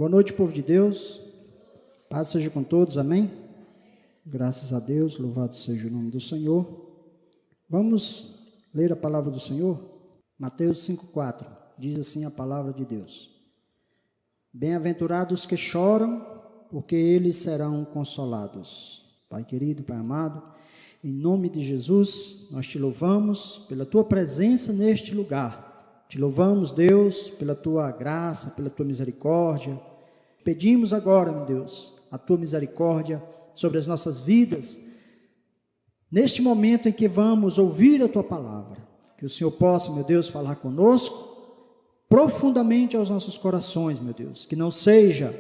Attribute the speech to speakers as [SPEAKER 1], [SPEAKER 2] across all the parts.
[SPEAKER 1] Boa noite, povo de Deus. Paz seja com todos, amém? Graças a Deus, louvado seja o nome do Senhor. Vamos ler a palavra do Senhor? Mateus 5,4, diz assim a palavra de Deus. Bem-aventurados que choram, porque eles serão consolados. Pai querido, Pai amado, em nome de Jesus, nós te louvamos pela tua presença neste lugar. Te louvamos, Deus, pela tua graça, pela tua misericórdia. Pedimos agora, meu Deus, a tua misericórdia sobre as nossas vidas, neste momento em que vamos ouvir a tua palavra. Que o Senhor possa, meu Deus, falar conosco profundamente aos nossos corações, meu Deus. Que não seja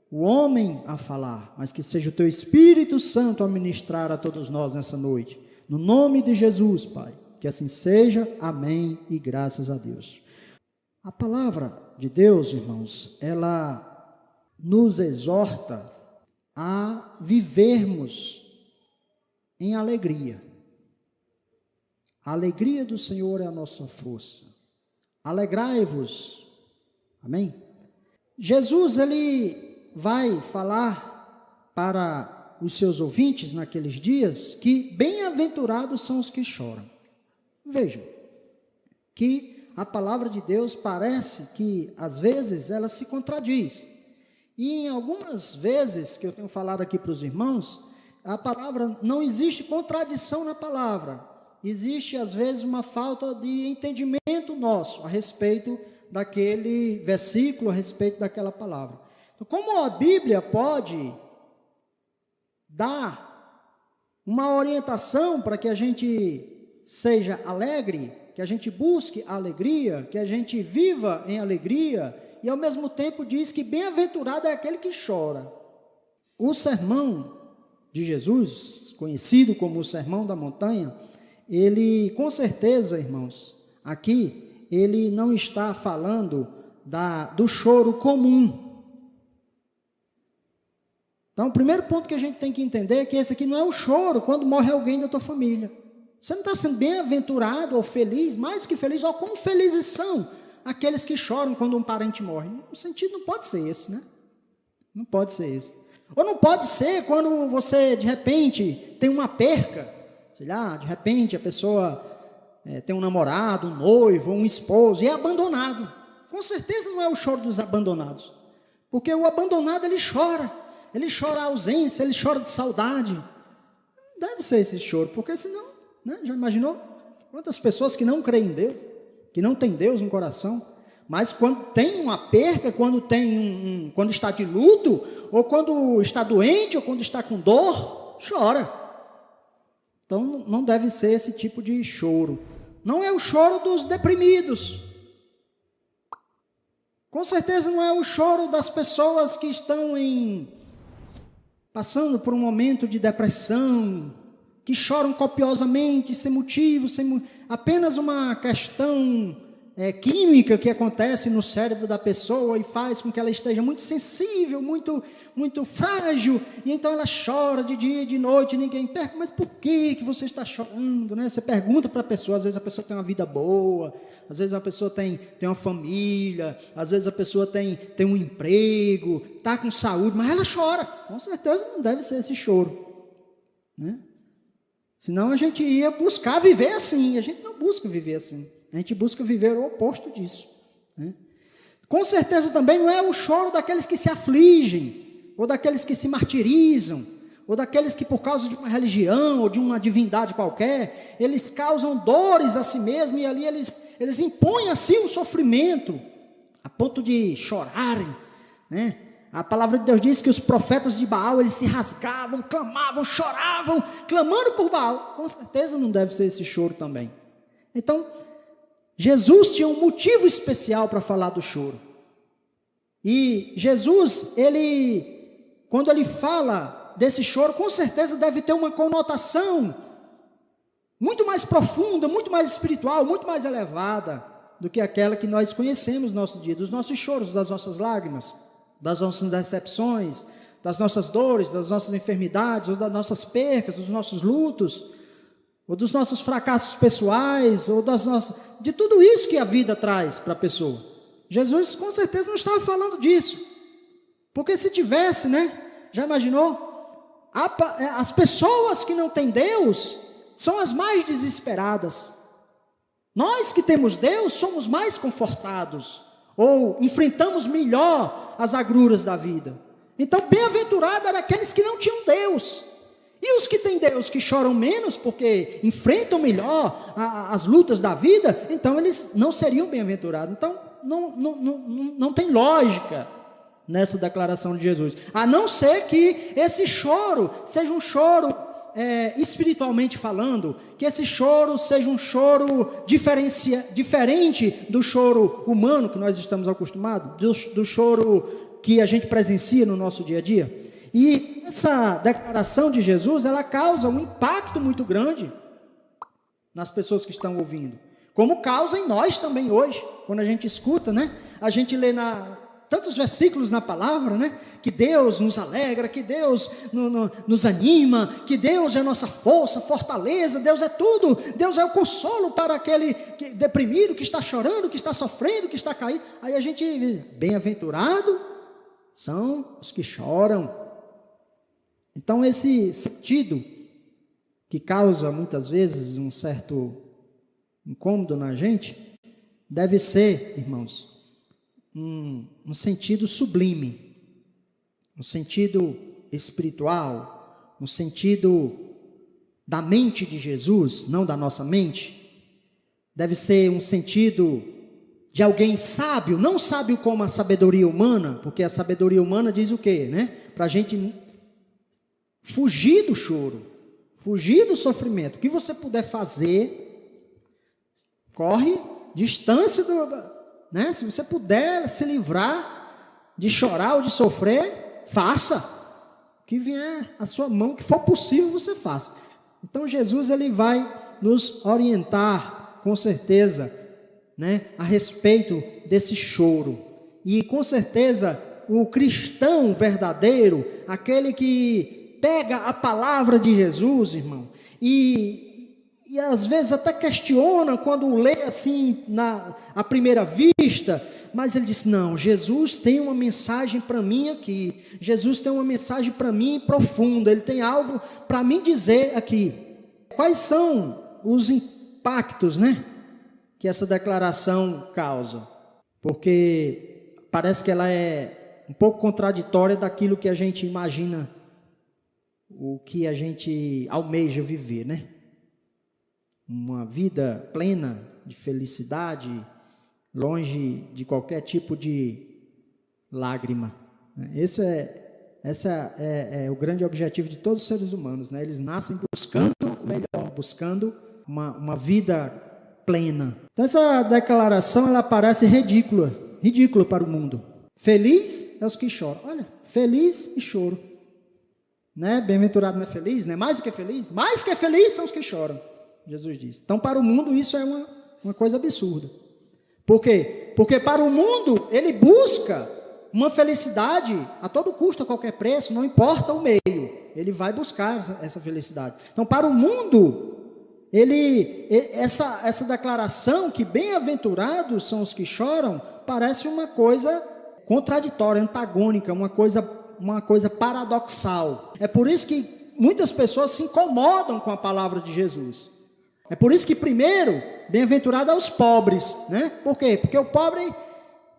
[SPEAKER 1] o homem a falar, mas que seja o teu Espírito Santo a ministrar a todos nós nessa noite. No nome de Jesus, Pai. Que assim seja, amém e graças a Deus. A palavra de Deus, irmãos, ela nos exorta a vivermos em alegria. A alegria do Senhor é a nossa força. Alegrai-vos. Amém? Jesus, ele vai falar para os seus ouvintes naqueles dias que bem-aventurados são os que choram. Vejam, que a palavra de Deus parece que, às vezes, ela se contradiz. E em algumas vezes que eu tenho falado aqui para os irmãos, a palavra, não existe contradição na palavra. Existe, às vezes, uma falta de entendimento nosso a respeito daquele versículo, a respeito daquela palavra. Então, como a Bíblia pode dar uma orientação para que a gente seja alegre, que a gente busque a alegria, que a gente viva em alegria, e ao mesmo tempo diz que bem-aventurado é aquele que chora. O sermão de Jesus, conhecido como o Sermão da Montanha, ele, com certeza, irmãos, aqui, ele não está falando do choro comum. Então, o primeiro ponto que a gente tem que entender é que esse aqui não é o choro quando morre alguém da tua família. Você não está sendo bem-aventurado ou feliz, mais que feliz, ou quão felizes são aqueles que choram quando um parente morre. O sentido não pode ser esse, né? Não pode ser esse. Ou não pode ser quando você, de repente, tem uma perca, sei lá, de repente a pessoa tem um namorado, um noivo, um esposo, e é abandonado. Com certeza não é o choro dos abandonados. Porque o abandonado, ele chora a ausência, ele chora de saudade. Não deve ser esse choro, porque senão, né, já imaginou? Quantas pessoas que não creem em Deus, que não tem Deus no coração, mas quando tem uma perca, quando quando está de luto, ou quando está doente, ou quando está com dor, chora. Então não deve ser esse tipo de choro. Não é o choro dos deprimidos. Com certeza não é o choro das pessoas que estão passando por um momento de depressão, que choram copiosamente, sem motivo, apenas uma questão química que acontece no cérebro da pessoa e faz com que ela esteja muito sensível, muito, muito frágil, e então ela chora de dia e de noite, ninguém pergunta, mas por que você está chorando? Né? Você pergunta para a pessoa, às vezes a pessoa tem uma vida boa, às vezes a pessoa tem uma família, às vezes a pessoa tem um emprego, está com saúde, mas ela chora. Com certeza não deve ser esse choro, né? Senão a gente ia buscar viver assim. A gente não busca viver assim. A gente busca viver o oposto disso, né? Com certeza também não é o choro daqueles que se afligem, ou daqueles que se martirizam, ou daqueles que por causa de uma religião, ou de uma divindade qualquer, eles causam dores a si mesmos, e ali eles impõem a si um sofrimento, a ponto de chorarem, né? A palavra de Deus diz que os profetas de Baal, eles se rasgavam, clamavam, choravam, clamando por Baal. Com certeza não deve ser esse choro também. Então, Jesus tinha um motivo especial para falar do choro. E Jesus, quando ele fala desse choro, com certeza deve ter uma conotação muito mais profunda, muito mais espiritual, muito mais elevada do que aquela que nós conhecemos no nosso dia, dos nossos choros, das nossas lágrimas, das nossas decepções, das nossas dores, das nossas enfermidades, ou das nossas percas, dos nossos lutos, ou dos nossos fracassos pessoais, ou de tudo isso que a vida traz para a pessoa. Jesus com certeza não estava falando disso. Porque se tivesse, né? Já imaginou? As pessoas que não têm Deus são as mais desesperadas. Nós que temos Deus somos mais confortados, ou enfrentamos melhor as agruras da vida. Então, bem-aventurado eram aqueles que não tinham Deus. E os que têm Deus, que choram menos, porque enfrentam melhor as lutas da vida, então eles não seriam bem-aventurados. Então, não tem lógica nessa declaração de Jesus. A não ser que esse choro seja um choro, espiritualmente falando, que esse choro seja um choro diferente do choro humano que nós estamos acostumados, do choro que a gente presencia no nosso dia a dia. E essa declaração de Jesus, ela causa um impacto muito grande nas pessoas que estão ouvindo, como causa em nós também hoje, quando a gente escuta, né? A gente lê tantos versículos na palavra, né? Que Deus nos alegra, que Deus nos anima, que Deus é nossa força, fortaleza, Deus é tudo, Deus é o consolo para aquele deprimido, que está chorando, que está sofrendo, que está caído. Aí a gente diz, bem-aventurado são os que choram. Então esse sentido que causa muitas vezes um certo incômodo na gente, deve ser, irmãos, um sentido sublime, um sentido espiritual, um sentido da mente de Jesus, não da nossa mente. Deve ser um sentido de alguém sábio, não sábio como a sabedoria humana, porque a sabedoria humana diz o quê, né? Para a gente fugir do choro, fugir do sofrimento. O que você puder fazer, corre distância né? Se você puder se livrar de chorar ou de sofrer, faça. O que vier à sua mão, que for possível, você faça. Então Jesus, ele vai nos orientar, com certeza, né, a respeito desse choro. E com certeza o cristão verdadeiro, aquele que pega a palavra de Jesus, irmão, e às vezes até questiona quando lê assim à primeira vista, mas ele diz, não, Jesus tem uma mensagem para mim aqui, Jesus tem uma mensagem para mim profunda, ele tem algo para mim dizer aqui. Quais são os impactos, né, que essa declaração causa? Porque parece que ela é um pouco contraditória daquilo que a gente imagina, o que a gente almeja viver, né? Uma vida plena de felicidade, longe de qualquer tipo de lágrima. Esse é o grande objetivo de todos os seres humanos, né? Eles nascem buscando o melhor, buscando uma vida plena. Então essa declaração, ela parece ridícula para o mundo. Feliz é os que choram. Olha, feliz e choro. Né? Bem-aventurado não é feliz, né? Mais do que feliz? Mais que feliz são os que choram, Jesus disse. Então para o mundo isso é uma coisa absurda. Por quê? Porque para o mundo ele busca uma felicidade a todo custo, a qualquer preço, não importa o meio, ele vai buscar essa felicidade. Então para o mundo, essa declaração que bem-aventurados são os que choram, parece uma coisa contraditória, antagônica, uma coisa paradoxal. É por isso que muitas pessoas se incomodam com a palavra de Jesus. É por isso que primeiro, bem-aventurado aos pobres, né? Por quê? Porque o pobre,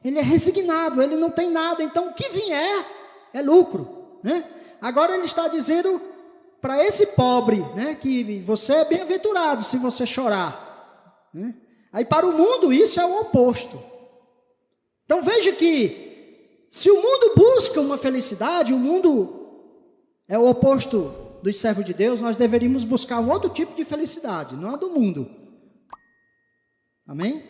[SPEAKER 1] ele é resignado, ele não tem nada, então o que vier é lucro, né? Agora ele está dizendo para esse pobre, né, que você é bem-aventurado se você chorar, né? Aí para o mundo isso é o oposto. Então veja que se o mundo busca uma felicidade, o mundo é o oposto dos servos de Deus, nós deveríamos buscar um outro tipo de felicidade, não a do mundo. Amém?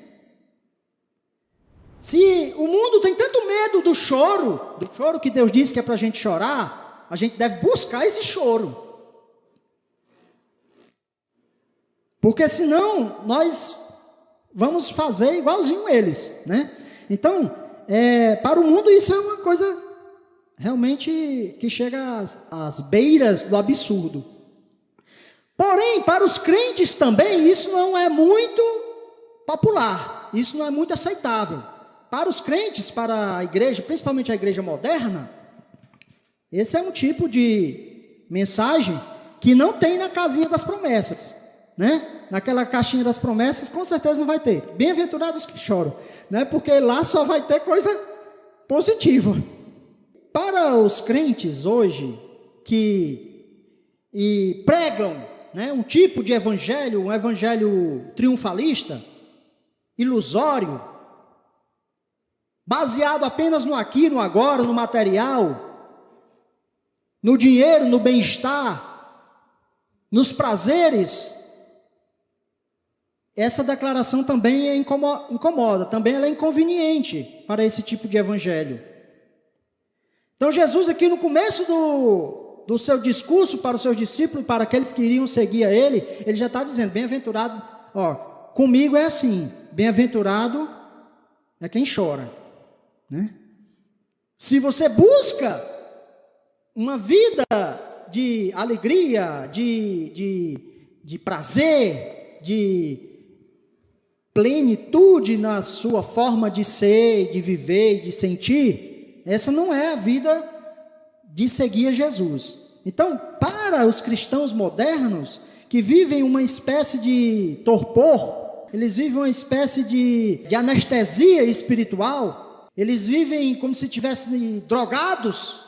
[SPEAKER 1] Se o mundo tem tanto medo do choro que Deus disse que é para a gente chorar, a gente deve buscar esse choro. Porque senão nós vamos fazer igualzinho eles, né? Então, para o mundo isso é uma coisa realmente que chega às beiras do absurdo. Porém, para os crentes também, isso não é muito popular, isso não é muito aceitável. Para os crentes, para a igreja, principalmente a igreja moderna, Esse é um tipo de mensagem que não tem na casinha das promessas, né? Naquela caixinha das promessas, com certeza não vai ter. Bem-aventurados que choram, né? Porque lá só vai ter coisa positiva. Para os crentes hoje que pregam, né, um tipo de evangelho, um evangelho triunfalista, ilusório, baseado apenas no aqui, no agora, no material, no dinheiro, no bem-estar, nos prazeres, essa declaração também incomoda, também ela é inconveniente para esse tipo de evangelho. Então Jesus aqui no começo do seu discurso para os seus discípulos, para aqueles que iriam seguir a ele já está dizendo, bem-aventurado, comigo é assim, bem-aventurado é quem chora, né? Se você busca uma vida de alegria, de prazer, de plenitude na sua forma de ser, de viver, de sentir, essa não é a vida de seguir a Jesus. Então, para os cristãos modernos, que vivem uma espécie de torpor, eles vivem uma espécie de anestesia espiritual, eles vivem como se estivessem drogados,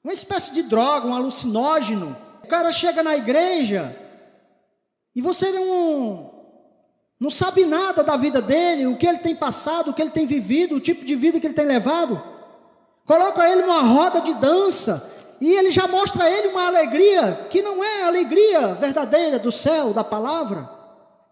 [SPEAKER 1] uma espécie de droga, um alucinógeno. O cara chega na igreja e você não sabe nada da vida dele, o que ele tem passado, o que ele tem vivido, o tipo de vida que ele tem levado. Coloca ele numa roda de dança e ele já mostra a ele uma alegria que não é a alegria verdadeira do céu, da palavra.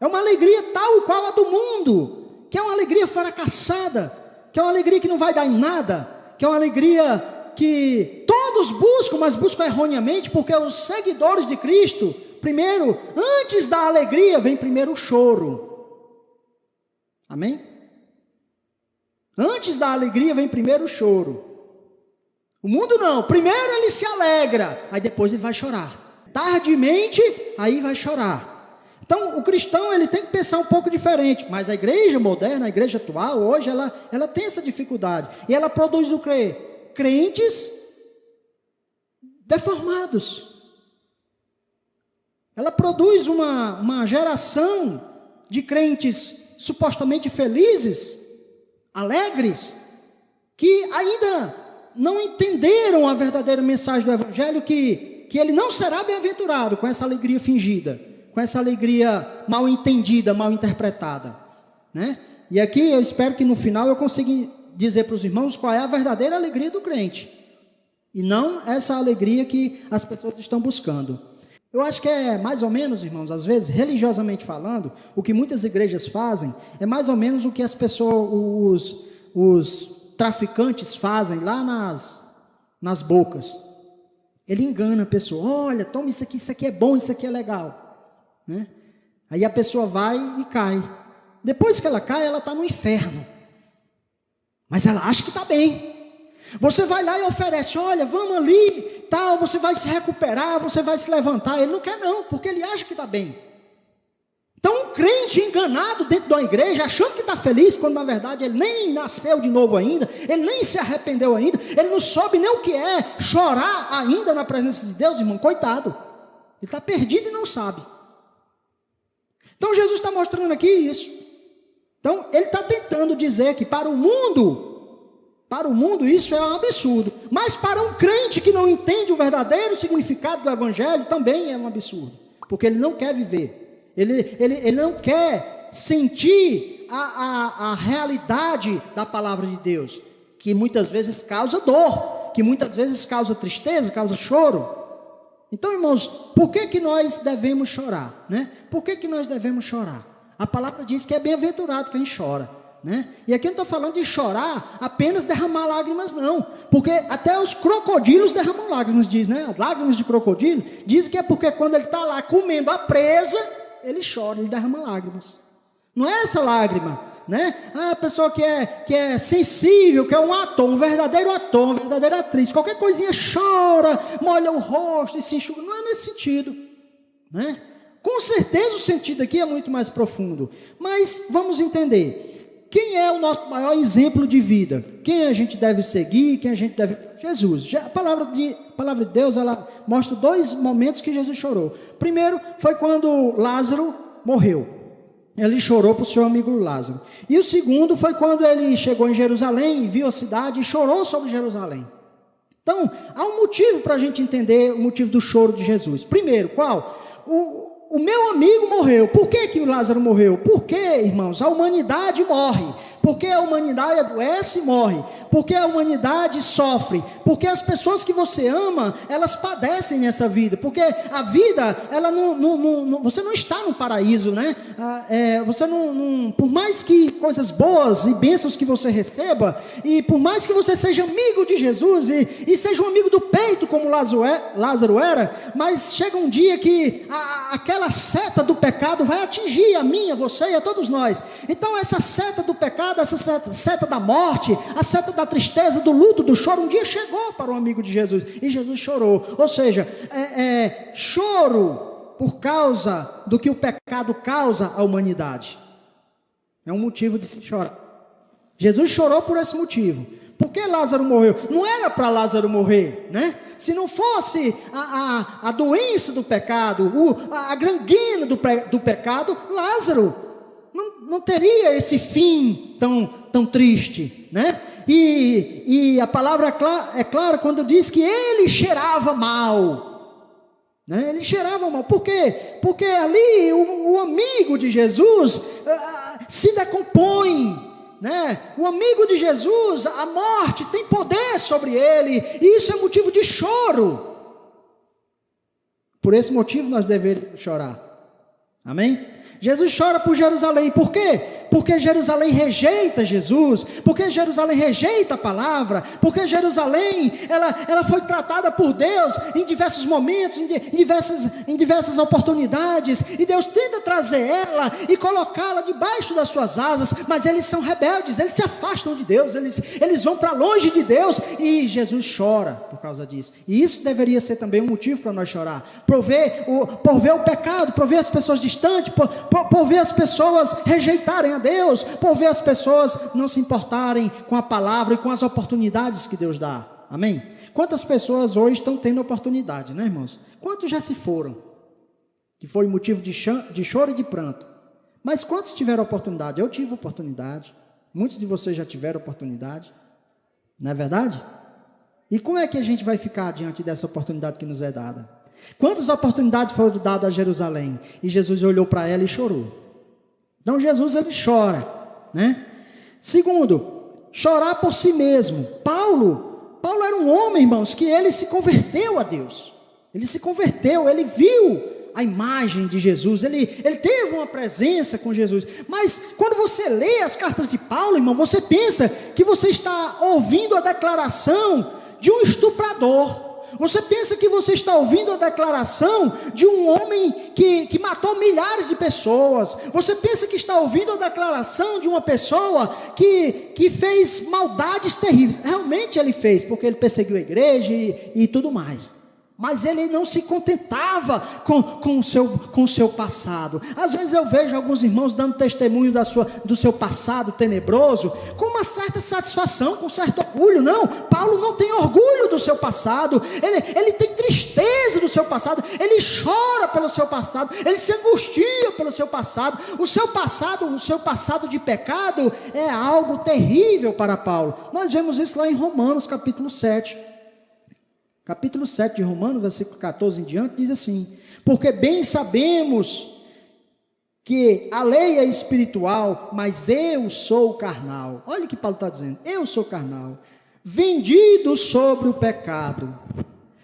[SPEAKER 1] É uma alegria tal e qual a do mundo, que é uma alegria fracassada, que é uma alegria que não vai dar em nada, que é uma alegria que todos buscam, mas buscam erroneamente, porque os seguidores de Cristo, primeiro, antes da alegria, vem primeiro o choro. Amém? Antes da alegria vem primeiro o choro. O mundo não, primeiro ele se alegra, aí depois ele vai chorar. Tardimente, aí vai chorar. Então, o cristão ele tem que pensar um pouco diferente, mas a igreja moderna, a igreja atual, hoje, ela tem essa dificuldade. E ela produz o quê? Crentes deformados. Ela produz uma geração de crentes supostamente felizes, alegres, que ainda não entenderam a verdadeira mensagem do Evangelho, que ele não será bem-aventurado com essa alegria fingida, com essa alegria mal entendida, mal interpretada, né? E aqui eu espero que no final eu consiga dizer para os irmãos qual é a verdadeira alegria do crente, e não essa alegria que as pessoas estão buscando. Eu acho que é mais ou menos, irmãos, às vezes, religiosamente falando, o que muitas igrejas fazem, é mais ou menos o que as pessoas, os traficantes fazem lá nas bocas. Ele engana a pessoa, olha, toma isso aqui é bom, isso aqui é legal, né? Aí a pessoa vai e cai. Depois que ela cai, ela está no inferno, mas ela acha que está bem. Você vai lá e oferece, olha, vamos ali, tal, você vai se recuperar, você vai se levantar. Ele não quer não, porque ele acha que está bem. Então um crente enganado dentro de uma igreja, achando que está feliz, quando na verdade ele nem nasceu de novo ainda, ele nem se arrependeu ainda, ele não soube nem o que é chorar ainda na presença de Deus, irmão, coitado. Ele está perdido e não sabe. Então Jesus está mostrando aqui isso. Então ele está tentando dizer que para o mundo isso é um absurdo, mas para um crente que não entende o verdadeiro significado do Evangelho, também é um absurdo, porque ele não quer viver, ele não quer sentir a realidade da palavra de Deus, que muitas vezes causa dor, que muitas vezes causa tristeza, causa choro. Então, irmãos, por que nós devemos chorar, né? Por que nós devemos chorar? A palavra diz que é bem-aventurado quem chora, né? E aqui eu não estou falando de chorar, apenas derramar lágrimas, não, porque até os crocodilos derramam lágrimas, diz, né? As lágrimas de crocodilo, diz que é porque quando ele está lá comendo a presa, ele chora, ele derrama lágrimas. Não é essa lágrima, né? A pessoa que é sensível, que é um ator, um verdadeiro ator, uma verdadeira atriz, qualquer coisinha chora, molha o rosto e se enxuga, não é nesse sentido, né? Com certeza o sentido aqui é muito mais profundo, mas vamos entender. Quem é o nosso maior exemplo de vida? Quem a gente deve seguir? Quem a gente deve... Jesus. A palavra de Deus, ela mostra 2 momentos que Jesus chorou. Primeiro, foi quando Lázaro morreu. Ele chorou por seu amigo Lázaro. E o segundo foi quando ele chegou em Jerusalém e viu a cidade e chorou sobre Jerusalém. Então, há um motivo para a gente entender o motivo do choro de Jesus. Primeiro, qual? O meu amigo morreu. Por que Lázaro morreu? Porque, irmãos, a humanidade morre. Porque a humanidade adoece e morre. Porque a humanidade sofre. Porque as pessoas que você ama, elas padecem nessa vida. Porque a vida, ela você não está no paraíso, né? Você não, por mais que coisas boas e bênçãos que você receba, e por mais que você seja amigo de Jesus, e seja um amigo do peito, como Lázaro era, mas chega um dia que aquela seta do pecado vai atingir a mim, a você e a todos nós. Então essa seta do pecado, essa seta da morte, a seta da tristeza, do luto, do choro, um dia chegou para o amigo de Jesus, e Jesus chorou. Ou seja, choro por causa do que o pecado causa à humanidade. É um motivo de se chorar. Jesus chorou por esse motivo. Por que Lázaro morreu? Não era para Lázaro morrer, né? Se não fosse a doença do pecado, a gangrena do pecado, Lázaro não teria esse fim tão triste, né? E a palavra é clara quando diz que ele cheirava mal, né? Ele cheirava mal. Por quê? Porque ali o amigo de Jesus se decompõe, né? O amigo de Jesus, a morte tem poder sobre ele, e isso é motivo de choro. Por esse motivo nós deveríamos chorar. Amém? Jesus chora por Jerusalém. Por quê? Porque Jerusalém rejeita Jesus, porque Jerusalém rejeita a palavra, porque Jerusalém, ela foi tratada por Deus em diversos momentos, em diversas oportunidades, e Deus tenta trazer ela e colocá-la debaixo das suas asas, mas eles são rebeldes, eles se afastam de Deus, eles vão para longe de Deus, e Jesus chora por causa disso. E isso deveria ser também um motivo para nós chorar, por ver o pecado, por ver as pessoas distantes, por ver as pessoas rejeitarem a Deus, por ver as pessoas não se importarem com a palavra e com as oportunidades que Deus dá. Amém? Quantas pessoas hoje estão tendo oportunidade, né, irmãos? Quantos já se foram? Que foi motivo de choro e de pranto. Mas quantos tiveram oportunidade? Eu tive oportunidade. Muitos de vocês já tiveram oportunidade. Não é verdade? E como é que a gente vai ficar diante dessa oportunidade que nos é dada? Quantas oportunidades foram dadas a Jerusalém? E Jesus olhou para ela e chorou. Então Jesus, ele chora, né? Segundo, chorar por si mesmo. Paulo era um homem, irmãos, que ele se converteu a Deus. Ele se converteu, ele viu a imagem de Jesus, ele teve uma presença com Jesus. Mas quando você lê as cartas de Paulo, irmão, você pensa que você está ouvindo a declaração de um estuprador. Você pensa que você está ouvindo a declaração de um homem que matou milhares de pessoas. Você pensa que está ouvindo a declaração de uma pessoa que fez maldades terríveis. Realmente ele fez, porque ele perseguiu a igreja e tudo mais. Mas ele não se contentava com o seu passado. Às vezes eu vejo alguns irmãos dando testemunho do seu passado tenebroso, com uma certa satisfação, com certo orgulho. Não, Paulo não tem orgulho do seu passado, ele tem tristeza do seu passado, ele chora pelo seu passado, ele se angustia pelo seu passado. O seu passado de pecado é algo terrível para Paulo. Nós vemos isso lá em Romanos capítulo 7. Capítulo 7 de Romanos, versículo 14 em diante, diz assim: porque bem sabemos que a lei é espiritual, mas eu sou carnal. Olha o que Paulo está dizendo: eu sou carnal, vendido sobre o pecado.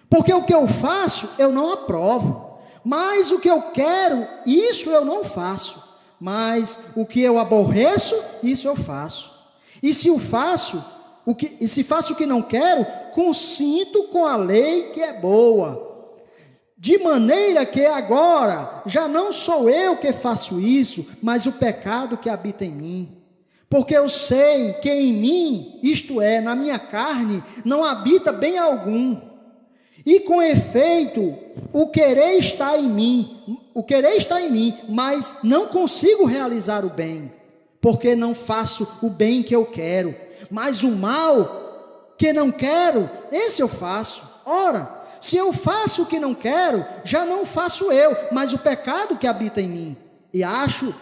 [SPEAKER 1] Porque o que eu faço, eu não aprovo. Mas o que eu quero, isso eu não faço. Mas o que eu aborreço, isso eu faço. E se faço o que não quero, consinto com a lei que é boa. De maneira que agora já não sou eu que faço isso, mas o pecado que habita em mim. Porque eu sei que em mim, isto é, na minha carne, não habita bem algum. E com efeito, o querer está em mim, mas não consigo realizar o bem, porque não faço o bem que eu quero, mas o mal que não quero, esse eu faço. Ora, Se eu faço o que não quero, já não faço eu, mas o pecado que habita em mim. E acho,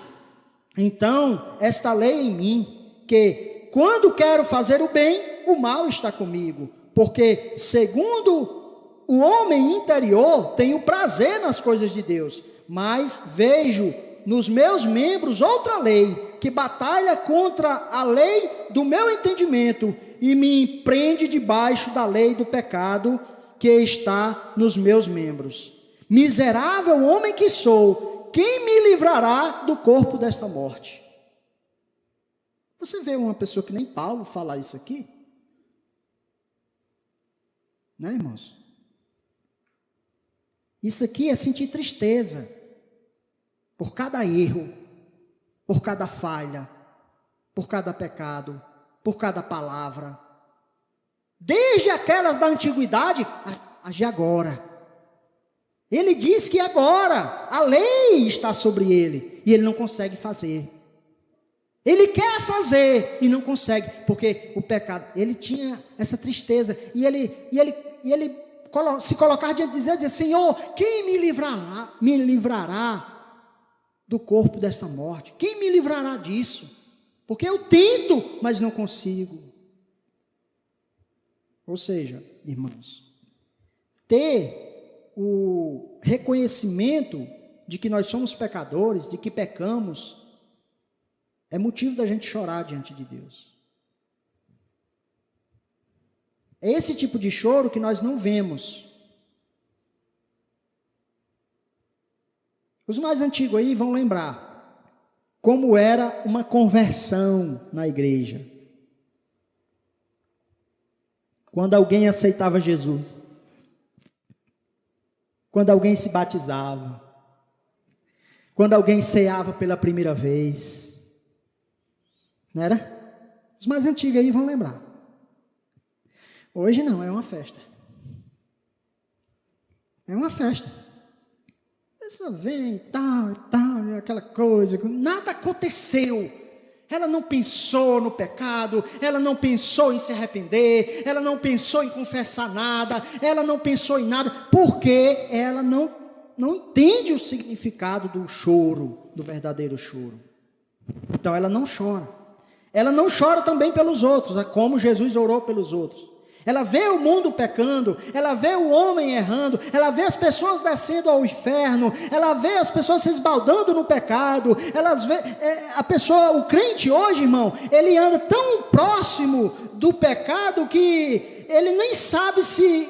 [SPEAKER 1] então, esta lei em mim, que quando quero fazer o bem, o mal está comigo. Porque, segundo o homem interior, tenho prazer nas coisas de Deus, mas vejo nos meus membros outra lei, que batalha contra a lei do meu entendimento, e me prende debaixo da lei do pecado, que está nos meus membros. Miserável homem que sou, quem me livrará do corpo desta morte? Você vê uma pessoa que nem Paulo falar isso aqui? Né, irmãos? Isso aqui é sentir tristeza por cada erro, por cada falha, por cada pecado, por cada palavra. Desde aquelas da antiguidade, age agora. Ele diz que agora a lei está sobre ele e ele não consegue fazer. Ele quer fazer e não consegue, porque o pecado, ele tinha essa tristeza e ele se colocar diante de Deus e dizer: Senhor, quem me livrará do corpo desta morte? Quem me livrará disso? Porque eu tento, mas não consigo. Ou seja, irmãos, ter o reconhecimento de que nós somos pecadores, de que pecamos, é motivo da gente chorar diante de Deus. É esse tipo de choro que nós não vemos. Os mais antigos aí vão lembrar como era uma conversão na igreja. Quando alguém aceitava Jesus, quando alguém se batizava, quando alguém ceava pela primeira vez, não era? Os mais antigos aí vão lembrar. Hoje não, é uma festa. É uma festa. A pessoa vem e tal, aquela coisa, nada aconteceu. Ela não pensou no pecado, ela não pensou em se arrepender, ela não pensou em confessar nada, ela não pensou em nada, porque ela não entende o significado do choro, do verdadeiro choro. Então ela não chora. Ela não chora também pelos outros, é como Jesus orou pelos outros. Ela vê o mundo pecando, ela vê o homem errando, ela vê as pessoas descendo ao inferno, ela vê as pessoas se esbaldando no pecado, a pessoa, o crente hoje, irmão, ele anda tão próximo do pecado que ele nem sabe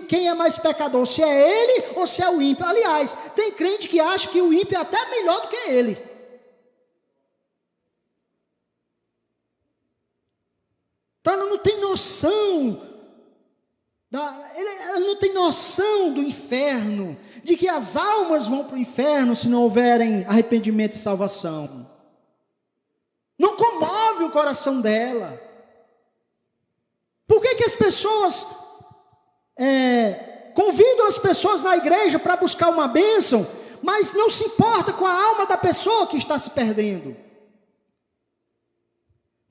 [SPEAKER 1] quem é mais pecador, se é ele ou se é o ímpio. Aliás, tem crente que acha que o ímpio é até melhor do que ele. Então ela não tem noção. Ela não tem noção do inferno, de que as almas vão para o inferno se não houverem arrependimento e salvação. Não comove o coração dela. Por que as pessoas convidam as pessoas na igreja para buscar uma bênção, mas não se importa com a alma da pessoa que está se perdendo?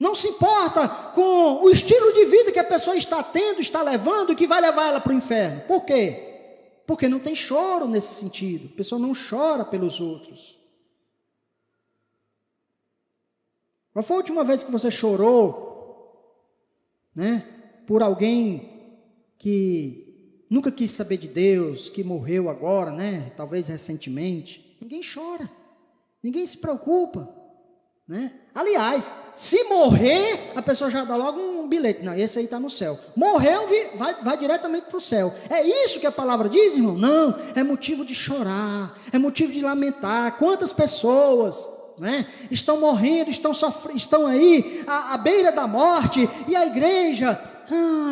[SPEAKER 1] Não se importa com o estilo de vida que a pessoa está tendo, está levando, e que vai levar ela para o inferno. Por quê? Porque não tem choro nesse sentido. A pessoa não chora pelos outros. Qual foi a última vez que você chorou, né, por alguém que nunca quis saber de Deus, que morreu agora, né, talvez recentemente? Ninguém chora. Ninguém se preocupa. Né? Aliás, se morrer, a pessoa já dá logo um bilhete. Não, esse aí está no céu. Morreu, vai diretamente para o céu. É isso que a palavra diz, irmão? Não, é motivo de chorar, é motivo de lamentar. Quantas pessoas, né, estão morrendo, estão aí à beira da morte, e a igreja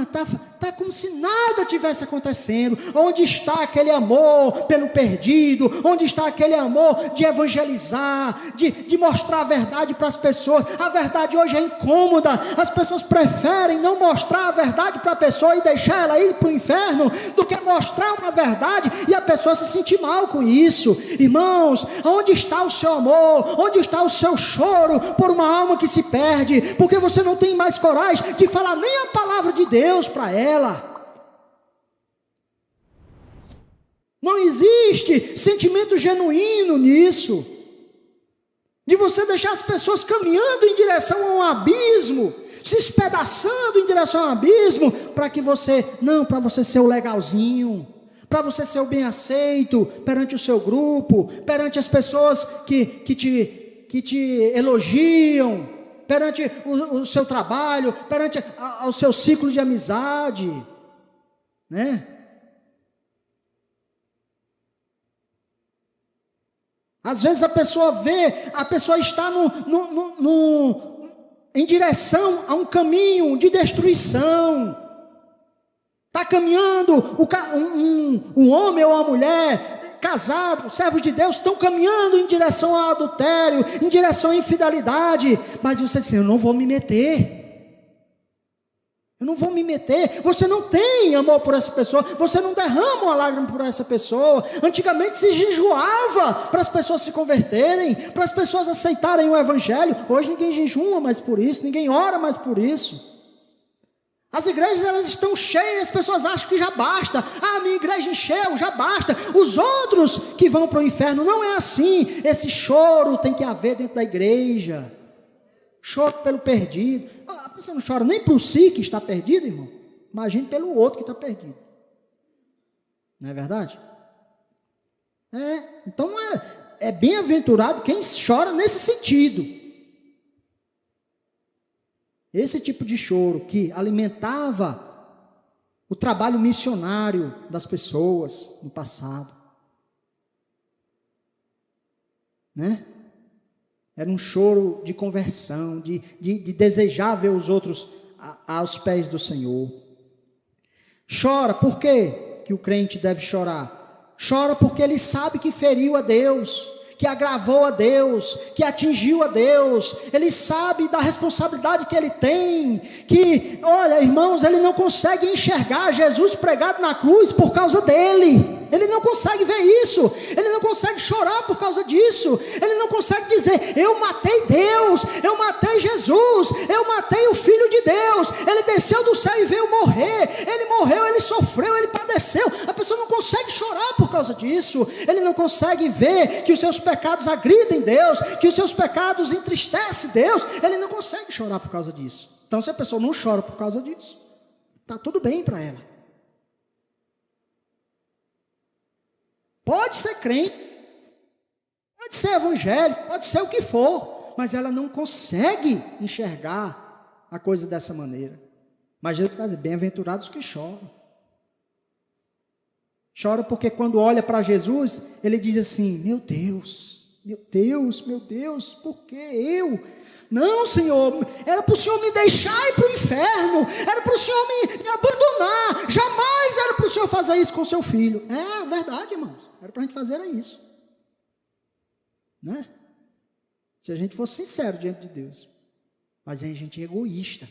[SPEAKER 1] está como se nada tivesse acontecendo. Onde está aquele amor pelo perdido? Onde está aquele amor de evangelizar, de mostrar a verdade para as pessoas? A verdade hoje é incômoda. As pessoas preferem não mostrar a verdade para a pessoa e deixar ela ir para o inferno, do que mostrar uma verdade e a pessoa se sentir mal com isso. Irmãos, onde está o seu amor? Onde está o seu choro por uma alma que se perde? Porque você não tem mais coragem de falar nem a palavra de Deus para ela. Não existe sentimento genuíno nisso. De você deixar as pessoas caminhando em direção a um abismo, se espedaçando em direção a um abismo, para você ser o legalzinho, para você ser o bem aceito perante o seu grupo, perante as pessoas que te elogiam, perante o seu trabalho, perante o seu ciclo de amizade, né? Às vezes a pessoa está em direção a um caminho de destruição. Está caminhando, um homem ou uma mulher, casado, servos de Deus, estão caminhando em direção ao adultério, em direção à infidelidade. Mas você diz, eu não vou me meter. Eu não vou me meter. Você não tem amor por essa pessoa. Você não derrama uma lágrima por essa pessoa. Antigamente se jejuava para as pessoas se converterem, para as pessoas aceitarem o evangelho. Hoje ninguém jejuma mais por isso, ninguém ora mais por isso. As igrejas, elas estão cheias, as pessoas acham que já basta. Ah, minha igreja encheu, já basta. Os outros que vão para o inferno, não é assim. Esse choro tem que haver dentro da igreja. Choro pelo perdido. A pessoa não chora nem por si que está perdido, irmão. Imagine pelo outro que está perdido. Não é verdade? Então é bem-aventurado quem chora nesse sentido. Esse tipo de choro que alimentava o trabalho missionário das pessoas no passado. Né? Era um choro de conversão, de desejar ver os outros aos pés do Senhor. Chora, por quê que o crente deve chorar? Chora porque ele sabe que feriu a Deus, que agravou a Deus, que atingiu a Deus. Ele sabe da responsabilidade que ele tem, que, olha, irmãos, ele não consegue enxergar Jesus pregado na cruz por causa dele. Ele não consegue ver isso, ele não consegue chorar por causa disso, ele não consegue dizer, eu matei Deus, eu matei Jesus, eu matei o Filho de Deus, ele desceu do céu e veio morrer, ele morreu, ele sofreu, ele padeceu. A pessoa não consegue chorar por causa disso, ele não consegue ver que os seus pecados agridem Deus, que os seus pecados entristecem Deus, ele não consegue chorar por causa disso. Então se a pessoa não chora por causa disso, está tudo bem para ela. Pode ser crente, pode ser evangélico, pode ser o que for, mas ela não consegue enxergar a coisa dessa maneira. Mas Jesus está dizendo, bem-aventurados que choram. Choram porque quando olha para Jesus, ele diz assim, meu Deus, meu Deus, meu Deus, por que eu? Não, Senhor, era para o Senhor me deixar ir para o inferno, era para o Senhor me abandonar, jamais era para o Senhor fazer isso com seu filho. É verdade, irmãos. Era para a gente fazer isso, né? Se a gente fosse sincero diante de Deus. Mas a gente é egoísta.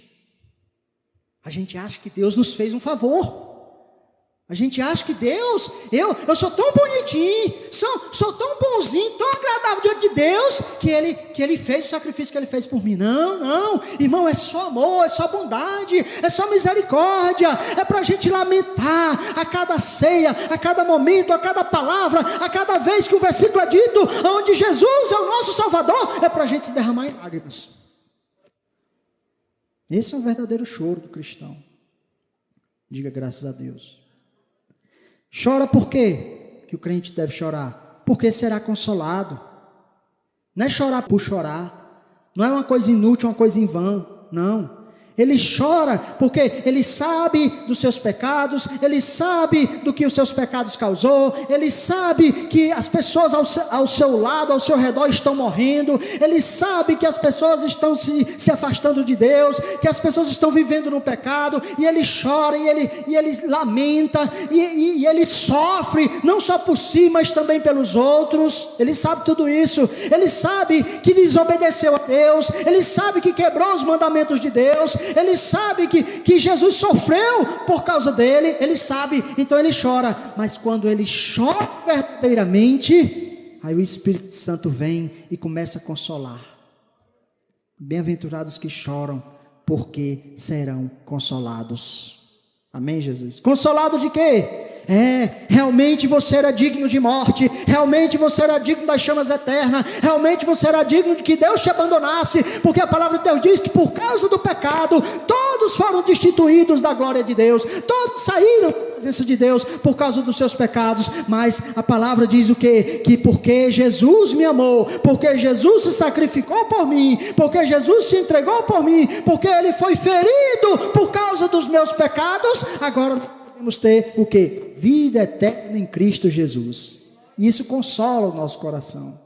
[SPEAKER 1] A gente acha que Deus nos fez um favor. A gente acha que Deus, eu sou tão bonitinho, sou tão bonzinho, tão agradável diante de Deus, que Ele fez o sacrifício que Ele fez por mim. Não, irmão, é só amor, é só bondade, é só misericórdia, é para a gente lamentar a cada ceia, a cada momento, a cada palavra, a cada vez que o versículo é dito, onde Jesus é o nosso Salvador, é para a gente se derramar em lágrimas. Esse é o verdadeiro choro do cristão. Diga graças a Deus. Chora por quê que o crente deve chorar? Porque será consolado. Não é chorar por chorar. Não é uma coisa inútil, uma coisa em vão. Não. Ele chora porque ele sabe dos seus pecados, ele sabe do que os seus pecados causou, ele sabe que as pessoas ao seu lado, ao seu redor estão morrendo, ele sabe que as pessoas estão se afastando de Deus, que as pessoas estão vivendo no pecado, e ele chora, e ele lamenta, e ele sofre, não só por si, mas também pelos outros. Ele sabe tudo isso, ele sabe que desobedeceu a Deus, ele sabe que quebrou os mandamentos de Deus, ele sabe que Jesus sofreu por causa dele, ele sabe, então ele chora. Mas quando ele chora verdadeiramente, aí o Espírito Santo vem e começa a consolar. Bem-aventurados que choram, porque serão consolados. Amém, Jesus? Consolado de quê? Realmente você era digno de morte, realmente você era digno das chamas eternas, realmente você era digno de que Deus te abandonasse, porque a palavra de Deus diz que por causa do pecado, todos foram destituídos da glória de Deus, todos saíram da presença de Deus por causa dos seus pecados, mas a palavra diz o quê? Que porque Jesus me amou, porque Jesus se sacrificou por mim, porque Jesus se entregou por mim, porque Ele foi ferido por causa dos meus pecados, agora podemos ter o quê? Vida eterna em Cristo Jesus. E isso consola o nosso coração.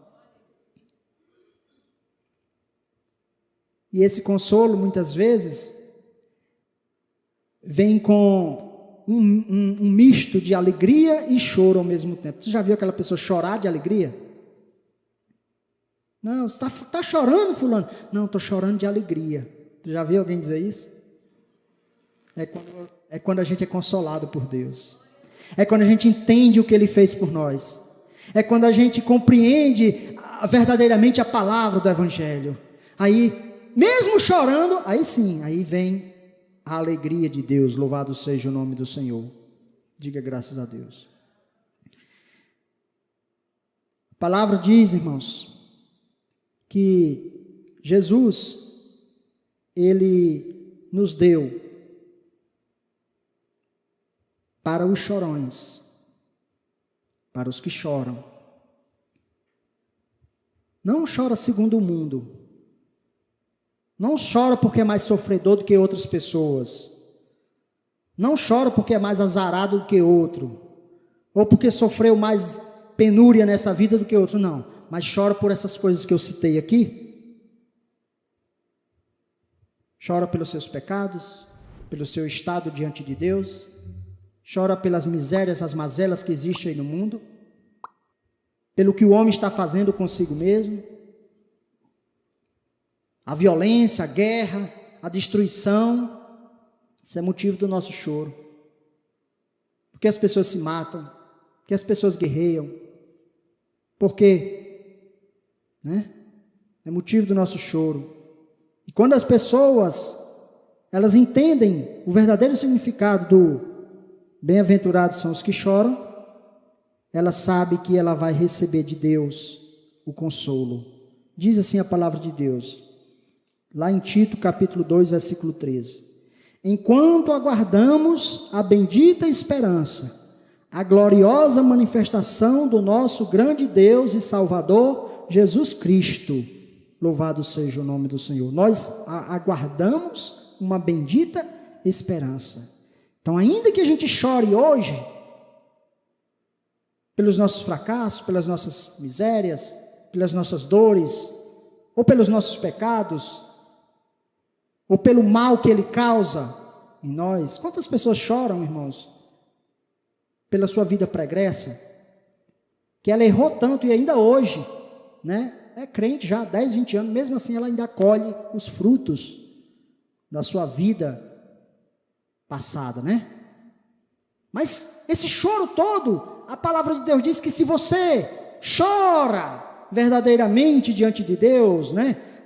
[SPEAKER 1] E esse consolo, muitas vezes, vem com um misto de alegria e choro ao mesmo tempo. Você já viu aquela pessoa chorar de alegria? Não, você está chorando, fulano? Não, estou chorando de alegria. Você já viu alguém dizer isso? É quando a gente é consolado por Deus. É quando a gente entende o que Ele fez por nós. É quando a gente compreende verdadeiramente a palavra do Evangelho. Aí, mesmo chorando, aí sim, aí vem a alegria de Deus. Louvado seja o nome do Senhor. Diga graças a Deus. A palavra diz, irmãos, que Jesus, Ele nos deu para os chorões, para os que choram. Não chora segundo o mundo. Não chora porque é mais sofredor do que outras pessoas. Não chora porque é mais azarado do que outro. Ou porque sofreu mais penúria nessa vida do que outro. Não. Mas chora por essas coisas que eu citei aqui. Chora pelos seus pecados, pelo seu estado diante de Deus. Chora pelas misérias, as mazelas que existem aí no mundo, pelo que o homem está fazendo consigo mesmo, a violência, a guerra, a destruição. Isso é motivo do nosso choro. Porque as pessoas se matam, porque as pessoas guerreiam, porque, é motivo do nosso choro. E quando as pessoas, elas entendem o verdadeiro significado do bem-aventurados são os que choram, ela sabe que ela vai receber de Deus o consolo. Diz assim a palavra de Deus, lá em Tito capítulo 2, versículo 13. Enquanto aguardamos a bendita esperança, a gloriosa manifestação do nosso grande Deus e Salvador, Jesus Cristo, louvado seja o nome do Senhor. Nós aguardamos uma bendita esperança. Então, ainda que a gente chore hoje, pelos nossos fracassos, pelas nossas misérias, pelas nossas dores, ou pelos nossos pecados, ou pelo mal que ele causa em nós. Quantas pessoas choram, irmãos, pela sua vida pregressa, que ela errou tanto e ainda hoje, é crente já há 10, 20 anos, mesmo assim ela ainda colhe os frutos da sua vida passada, Mas esse choro todo, a palavra de Deus diz que se você chora verdadeiramente diante de Deus,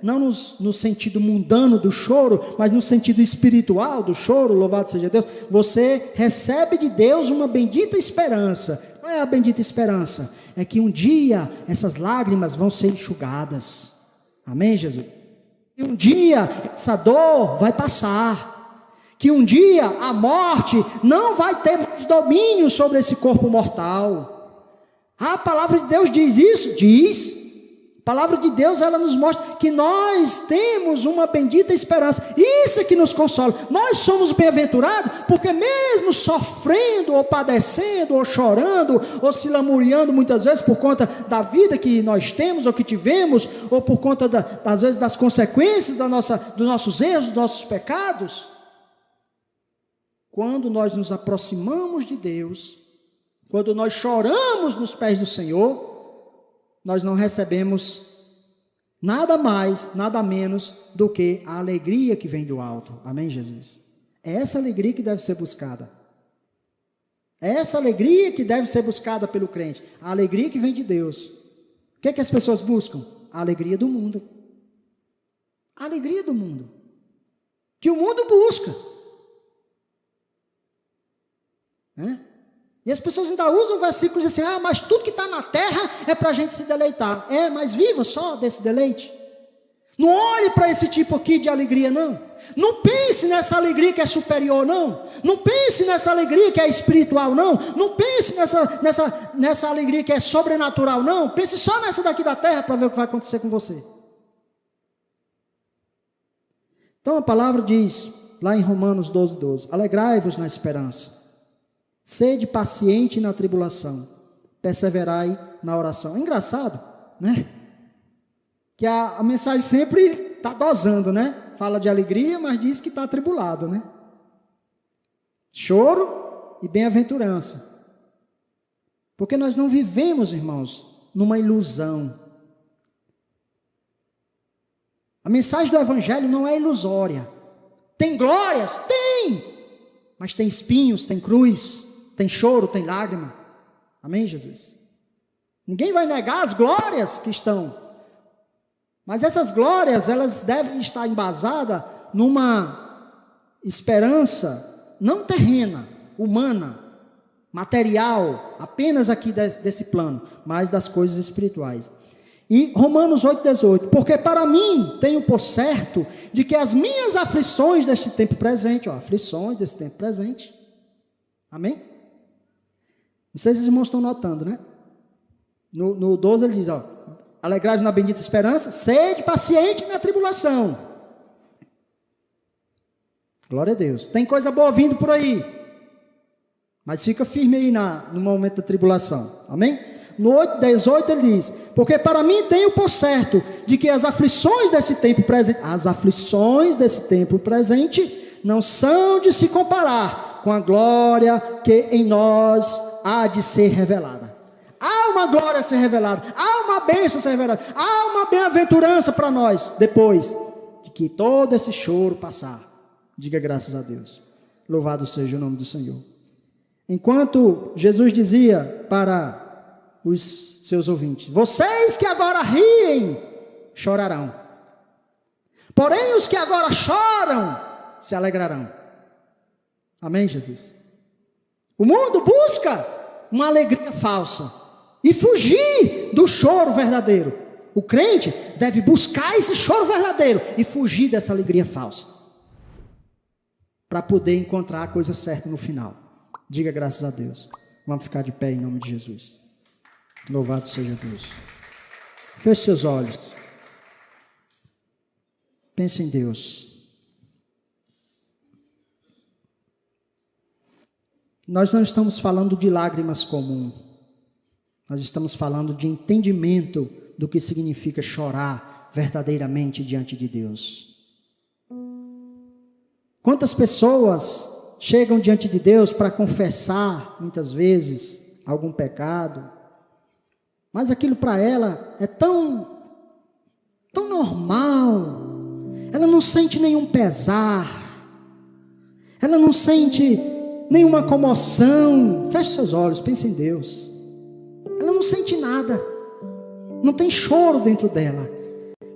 [SPEAKER 1] não no sentido mundano do choro, mas no sentido espiritual do choro, louvado seja Deus, você recebe de Deus uma bendita esperança. Qual é a bendita esperança? É que um dia essas lágrimas vão ser enxugadas. Amém, Jesus? E um dia essa dor vai passar. Que um dia a morte não vai ter mais domínio sobre esse corpo mortal. A palavra de Deus diz isso? Diz. A palavra de Deus, ela nos mostra que nós temos uma bendita esperança. Isso é que nos consola. Nós somos bem-aventurados porque mesmo sofrendo, ou padecendo, ou chorando, ou se lamuriando muitas vezes por conta da vida que nós temos, ou que tivemos, ou por conta, às vezes, das consequências dos nossos erros, dos nossos pecados, quando nós nos aproximamos de Deus, quando nós choramos nos pés do Senhor, nós não recebemos nada mais, nada menos do que a alegria que vem do alto. Amém, Jesus? É essa alegria que deve ser buscada. É essa alegria que deve ser buscada pelo crente. A alegria que vem de Deus. O que é que as pessoas buscam? A alegria do mundo. A alegria do mundo. Que o mundo busca. E as pessoas ainda usam o versículo e dizem assim, mas tudo que está na terra é para a gente se deleitar. Mas viva só desse deleite. Não olhe para esse tipo aqui de alegria, não. Não pense nessa alegria que é superior, não. Não pense nessa alegria que é espiritual, não. Não pense nessa alegria que é sobrenatural, não. Pense só nessa daqui da terra para ver o que vai acontecer com você. Então a palavra diz, lá em Romanos 12:12, alegrai-vos na esperança. Sede paciente na tribulação, perseverai na oração. É engraçado, né? Que a mensagem sempre está dosando, né? Fala de alegria, mas diz que está atribulado, né? Choro e bem-aventurança. Porque nós não vivemos, irmãos, numa ilusão. A mensagem do Evangelho não é ilusória. Tem glórias? Tem! Mas tem espinhos, tem cruz. Tem choro, tem lágrima. Amém, Jesus? Ninguém vai negar as glórias que estão. Mas essas glórias, elas devem estar embasadas numa esperança não terrena, humana, material, apenas aqui desse plano, mas das coisas espirituais. E Romanos 8:18, porque para mim tenho por certo de que as minhas aflições deste tempo presente, aflições desse tempo presente, amém? Não sei se os irmãos estão notando, né? No 12 ele diz, alegrai-vos na bendita esperança, sede paciente na tribulação. Glória a Deus. Tem coisa boa vindo por aí. Mas fica firme aí no momento da tribulação. Amém? No 8:18 ele diz, porque para mim tenho por certo de que as aflições desse tempo presente não são de se comparar com a glória que em nós há de ser revelada. Há uma glória a ser revelada, há uma bênção a ser revelada, há uma bem-aventurança para nós, depois de que todo esse choro passar. Diga graças a Deus. Louvado seja o nome do Senhor. Enquanto Jesus dizia para os seus ouvintes, vocês que agora riem, chorarão. Porém, os que agora choram, se alegrarão. Amém, Jesus? O mundo busca uma alegria falsa e fugir do choro verdadeiro. O crente deve buscar esse choro verdadeiro e fugir dessa alegria falsa, para poder encontrar a coisa certa no final. Diga graças a Deus. Vamos ficar de pé em nome de Jesus. Louvado seja Deus. Feche seus olhos. Pense em Deus. Nós não estamos falando de lágrimas comuns. Nós estamos falando de entendimento do que significa chorar verdadeiramente diante de Deus. Quantas pessoas chegam diante de Deus para confessar, muitas vezes, algum pecado, mas aquilo para ela é tão normal, ela não sente nenhum pesar, ela não sente nenhuma comoção. Feche seus olhos, pense em Deus. Ela não sente nada, não tem choro dentro dela,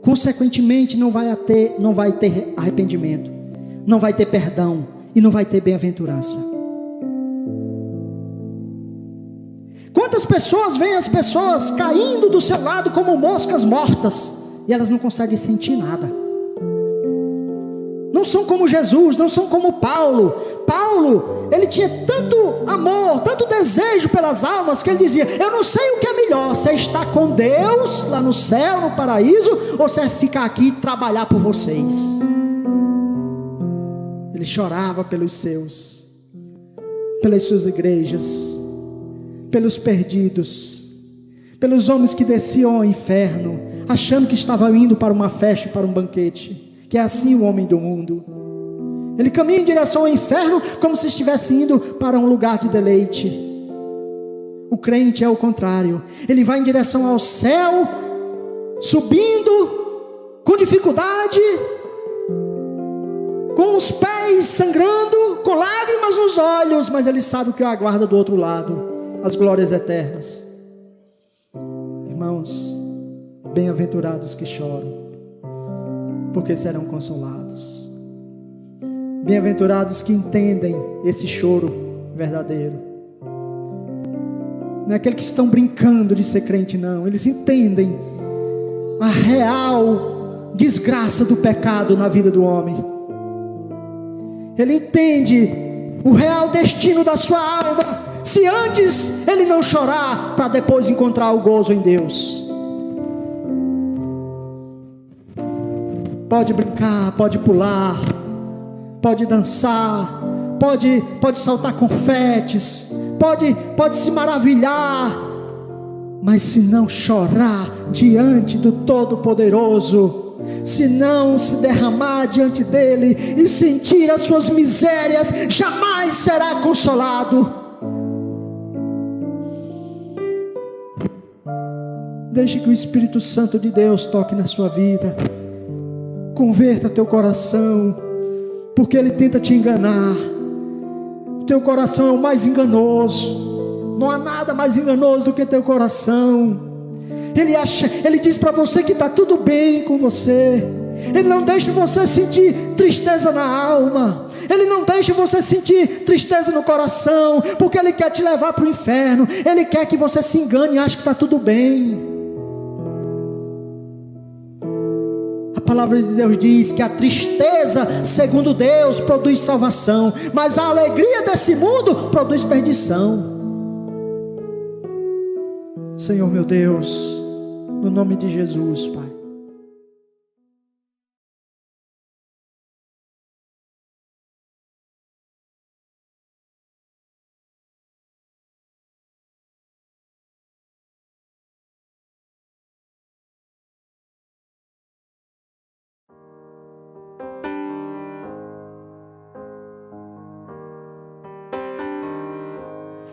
[SPEAKER 1] consequentemente não vai ter arrependimento, não vai ter perdão e não vai ter bem-aventurança. Quantas pessoas veem as pessoas caindo do seu lado como moscas mortas e elas não conseguem sentir nada? Não são como Jesus, não são como Paulo. Paulo, ele tinha tanto amor, tanto desejo pelas almas, que ele dizia, eu não sei o que é melhor, se é estar com Deus lá no céu, no paraíso, ou se é ficar aqui e trabalhar por vocês. Ele chorava pelos seus, pelas suas igrejas, pelos perdidos, pelos homens que desciam ao inferno, achando que estavam indo para uma festa, para um banquete. Que é assim o homem do mundo. Ele caminha em direção ao inferno como se estivesse indo para um lugar de deleite. O crente é o contrário. Ele vai em direção ao céu, subindo com dificuldade, com os pés sangrando, com lágrimas nos olhos, mas ele sabe o que o aguarda do outro lado, as glórias eternas. Irmãos, bem-aventurados que choram, porque serão consolados. Bem-aventurados que entendem esse choro verdadeiro, Não é aqueles que estão brincando de ser crente, não. Eles entendem a real desgraça do pecado na vida do homem. Ele entende o real destino da sua alma, se antes ele não chorar, para depois encontrar o gozo em Deus. Pode brincar, pode pular, pode dançar, pode soltar confetes, pode se maravilhar, mas se não chorar diante do Todo-Poderoso, se não se derramar diante dele e sentir as suas misérias, jamais será consolado. Deixe que o Espírito Santo de Deus toque na sua vida. Converta teu coração, porque ele tenta te enganar. O teu coração é o mais enganoso. Não há nada mais enganoso do que teu coração. Ele diz para você que está tudo bem com você. Ele não deixa você sentir tristeza na alma. Ele não deixa você sentir tristeza no coração, porque ele quer te levar para o inferno. Ele quer que você se engane e ache que está tudo bem. A palavra de Deus diz que a tristeza, segundo Deus, produz salvação, mas a alegria desse mundo produz perdição. Senhor meu Deus, no nome de Jesus, Pai.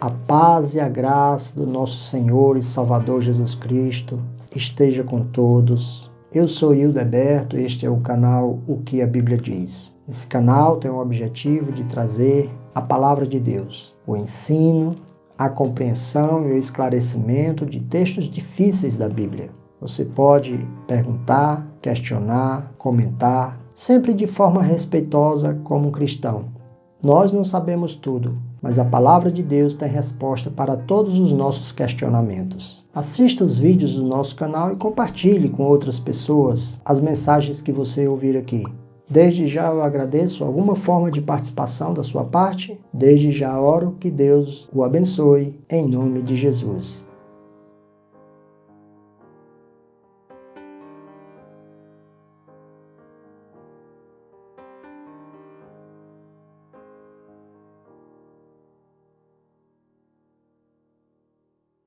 [SPEAKER 2] A paz e a graça do nosso Senhor e Salvador Jesus Cristo esteja com todos. Eu sou Hildeberto e este é o canal O que a Bíblia Diz. Esse canal tem o objetivo de trazer a palavra de Deus, o ensino, a compreensão e o esclarecimento de textos difíceis da Bíblia. Você pode perguntar, questionar, comentar, sempre de forma respeitosa como um cristão. Nós não sabemos tudo, mas a palavra de Deus tem resposta para todos os nossos questionamentos. Assista os vídeos do nosso canal e compartilhe com outras pessoas as mensagens que você ouvir aqui. Desde já eu agradeço alguma forma de participação da sua parte. Desde já oro que Deus o abençoe, em nome de Jesus.